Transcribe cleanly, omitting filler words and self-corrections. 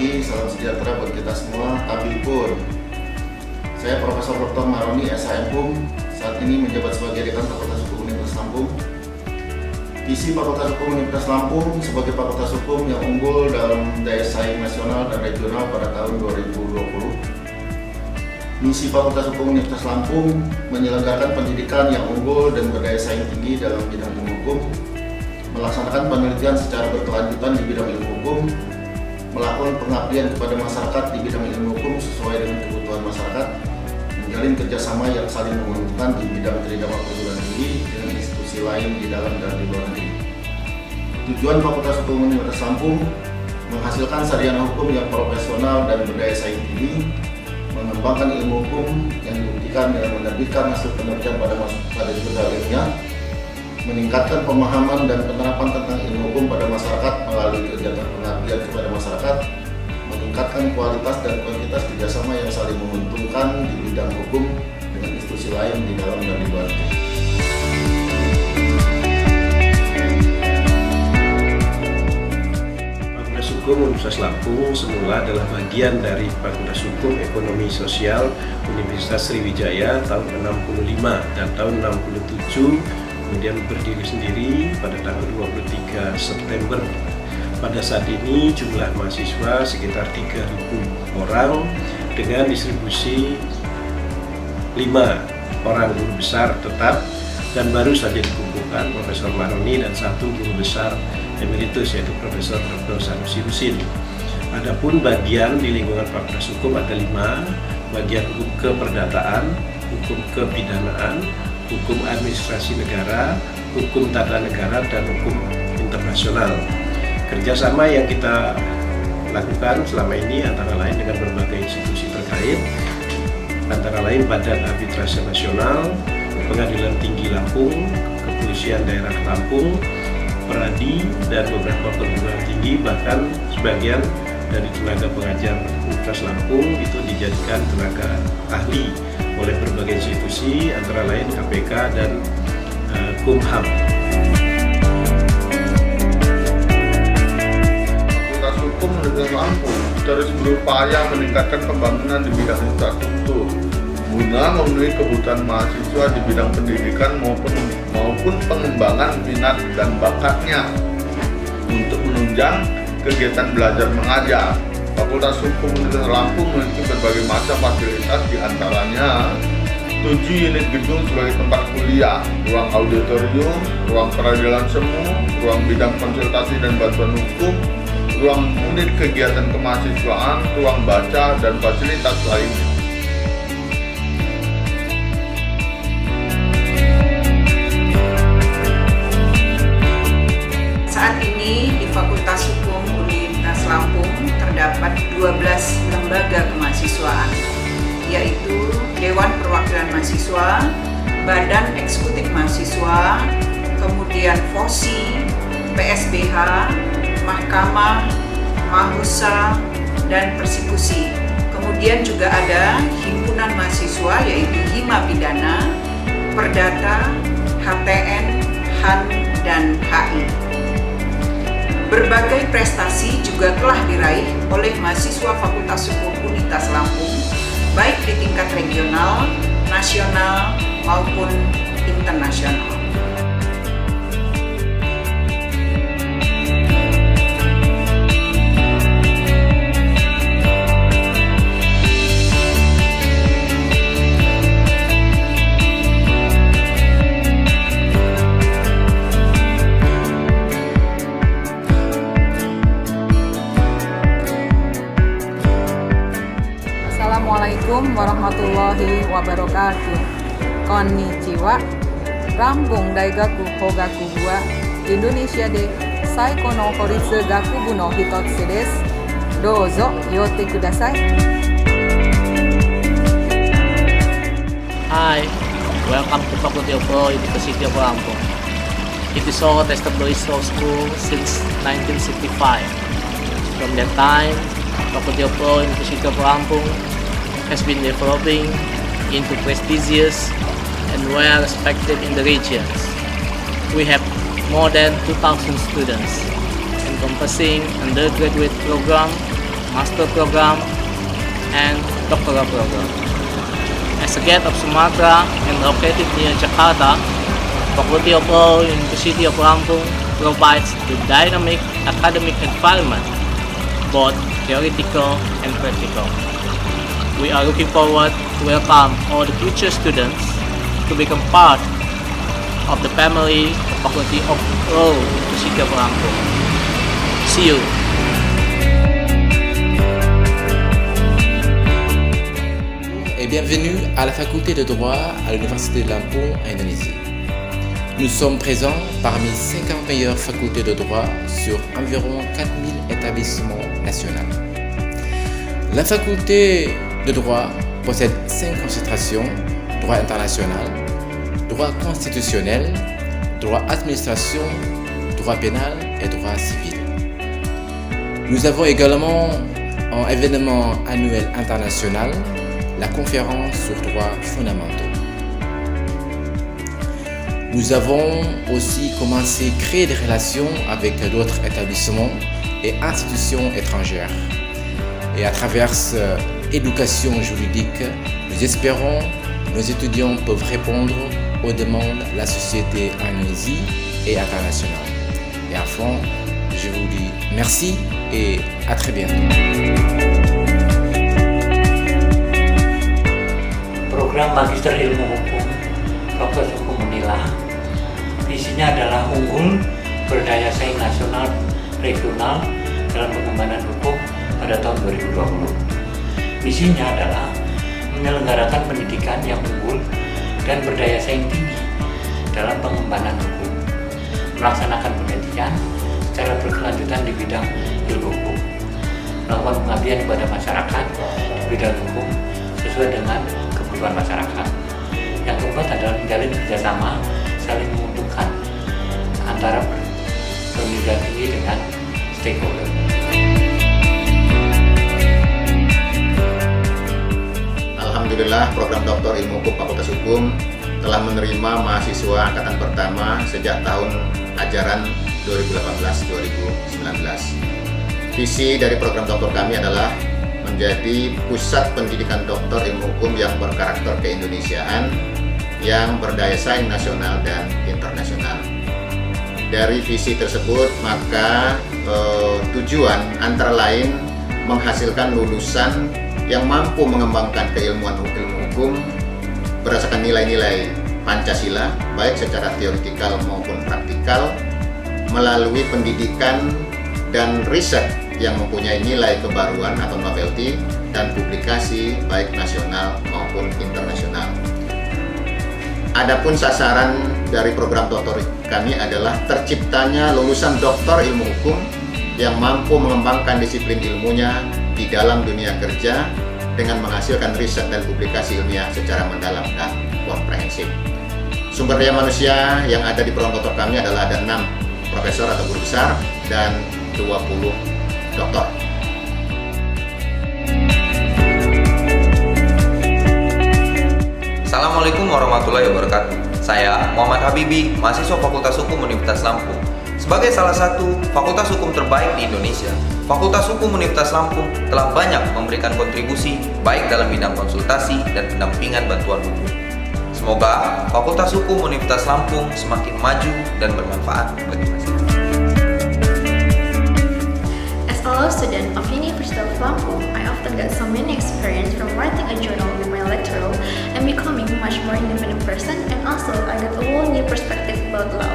pagi, salam sejahtera buat kita semua. Tabipun. Saya Profesor Dr. Maroni SHM, saat ini menjabat sebagai Dekan Fakultas Hukum Universitas Lampung. Visi Fakultas Hukum Universitas Lampung sebagai fakultas hukum yang unggul dalam daya saing nasional dan regional pada tahun 2020. Misi Fakultas Hukum Universitas Lampung menyelenggarakan pendidikan yang unggul dan berdaya saing tinggi dalam bidang ilmu hukum, melaksanakan penelitian secara berkelanjutan di bidang ilmu hukum, melakukan pengabdian kepada masyarakat di bidang ilmu hukum sesuai dengan kebutuhan masyarakat, menjalin kerjasama yang saling menguntungkan di bidang tridharma perguruan tinggi dengan institusi lain di dalam dan di luar negeri. Tujuan Fakultas Hukum Universitas Lampung menghasilkan sarjana hukum yang profesional dan berdaya saing tinggi, mengembangkan ilmu hukum yang dibuktikan dengan menerbitkan hasil penelitian pada jurnal ilmiah, meningkatkan pemahaman dan penerapan tentang ilmu hukum pada masyarakat melalui kegiatan pengabdian kepada masyarakat, meningkatkan kualitas dan kuantitas kerjasama yang saling menguntungkan di bidang hukum dengan institusi lain di dalam dan di luar negeri. Fakultas Hukum Universitas Lampung semula adalah bagian dari Fakultas Hukum Ekonomi Sosial Universitas Sriwijaya tahun 65 dan tahun 67 kemudian berdiri sendiri pada tanggal 23 September. Pada saat ini jumlah mahasiswa sekitar 3.000 orang dengan distribusi 5 orang guru besar tetap dan baru saja dikumpulkan Profesor Maroni dan 1 guru besar emeritus yaitu Profesor Dr. Sanusi Husin. Adapun bagian di lingkungan Fakultas Hukum ada 5, bagian hukum keperdataan, hukum kepidanaan, hukum administrasi negara, hukum tata negara, dan hukum internasional. Kerjasama yang kita lakukan selama ini antara lain dengan berbagai institusi terkait, antara lain Badan Arbitrase Nasional, Pengadilan Tinggi Lampung, Kepolisian Daerah Lampung, Peradi, dan beberapa perguruan tinggi, bahkan sebagian dari tenaga pengajar Universitas Lampung itu dijadikan tenaga ahli oleh berbagai institusi antara lain KPK dan Kumham. Fakultas Hukum Universitas Lampung terus berupaya meningkatkan pembangunan di bidang infrastruktur guna memenuhi kebutuhan mahasiswa di bidang pendidikan maupun pengembangan minat dan bakatnya untuk menunjang kegiatan belajar mengajar. Fakultas Hukum Universitas Lampung memiliki berbagai macam fasilitas, diantaranya 7 unit gedung sebagai tempat kuliah, ruang auditorium, ruang peradilan semu, ruang bidang konsultasi dan bantuan hukum, ruang unit kegiatan kemahasiswaan, ruang baca, dan fasilitas lainnya. Saat ini di Fakultas Hukum Universitas Lampung terdapat 12 lembaga kemahasiswaan, yaitu Dewan Perwakilan Mahasiswa, Badan Eksekutif Mahasiswa, kemudian FOSI, PSBH, Mahkamah, Mahusa, dan Persekusi. Kemudian juga ada Himpunan Mahasiswa yaitu Hima Pidana, Perdata, HTN, HAN, dan HI. Berbagai prestasi juga telah diraih oleh mahasiswa Fakultas Hukum Universitas Lampung, baik di tingkat regional, nasional, maupun internasional. Assalamualaikum warahmatullahi wabarakatuh. Konnichiwa. Rambung Daigaku Hogaku wa Indonesia de Saiko no Horitsu Gakubu no Hitotsu desu. Douzo yotte kudasai. Hi, welcome to Faculty of Law, University of Lampung. It is so established law school since 1965. From that time, Faculty of Law, University of Lampung has been developing into prestigious and well respected in the regions. We have more than 2,000 students encompassing undergraduate program, master program, and doctoral program. As a guest of Sumatra and located near Jakarta, Faculty of Law, University of Lampung provides the dynamic academic environment, both theoretical and practical. We are looking forward to welcome all the future students to become part of the family of Faculty of Law, University of Lampung. See you. Et bienvenue à la faculté de droit à l'Université de Lampung, Indonésie. Nous sommes présents parmi 50 meilleures facultés de droit sur environ 4000 établissements nationaux. La faculté de droit possède 5 concentrations: droit international, droit constitutionnel, droit administration, droit pénal et droit civil. Nous avons également un événement annuel international, la conférence sur droits fondamentaux. Nous avons aussi commencé à créer des relations avec d'autres établissements et institutions étrangères. Et à travers l'éducation juridique, nous espérons que nos étudiants peuvent répondre aux demandes de la société en Indonésie et internationale. Et enfin, je vous dis merci et à très bientôt. Program Magister Ilmu Hukum Fakultas Hukum Unila, visinya adalah unggul, berdaya saing nasional, regional dalam pengembangan hukum pada tahun 2020. Visinya adalah menyelenggarakan pendidikan yang unggul dan berdaya saing tinggi dalam pengembangan hukum, melaksanakan penelitian secara berkelanjutan di bidang ilmu hukum, melakukan pengabdian kepada masyarakat di bidang hukum sesuai dengan kebutuhan masyarakat. Yang keempat adalah menjalin kerjasama saling menguntungkan antara pendidikan tinggi dengan stakeholder. Alhamdulillah, program Doktor Ilmu Hukum Fakultas Hukum telah menerima mahasiswa angkatan pertama sejak tahun ajaran 2018-2019. Visi dari program doktor kami adalah menjadi pusat pendidikan doktor ilmu hukum yang berkarakter keindonesiaan, yang berdaya saing nasional dan internasional. Dari visi tersebut, maka tujuan antara lain menghasilkan lulusan yang mampu mengembangkan keilmuan ilmu hukum berdasarkan nilai-nilai Pancasila, baik secara teoretikal maupun praktikal, melalui pendidikan dan riset yang mempunyai nilai kebaruan atau novelty dan publikasi baik nasional maupun internasional. Adapun sasaran dari program doktor kami adalah terciptanya lulusan doktor ilmu hukum yang mampu mengembangkan disiplin ilmunya di dalam dunia kerja dengan menghasilkan riset dan publikasi ilmiah secara mendalam dan komprehensif. Sumber daya manusia yang ada di program doktor kami adalah ada 6 profesor atau guru besar dan 20 doktor. Assalamualaikum warahmatullahi wabarakatuh. Saya Muhammad Habibi, mahasiswa Fakultas Hukum Universitas Lampung. Sebagai salah satu fakultas hukum terbaik di Indonesia, Fakultas Hukum Universitas Lampung telah banyak memberikan kontribusi baik dalam bidang konsultasi dan pendampingan bantuan hukum. Semoga Fakultas Hukum Universitas Lampung semakin maju dan bermanfaat bagi masyarakat. As a law student of University of Lampung, I often get so many experience from writing a journal with my lecturer and becoming much more independent person, and also I got a whole new perspective about law.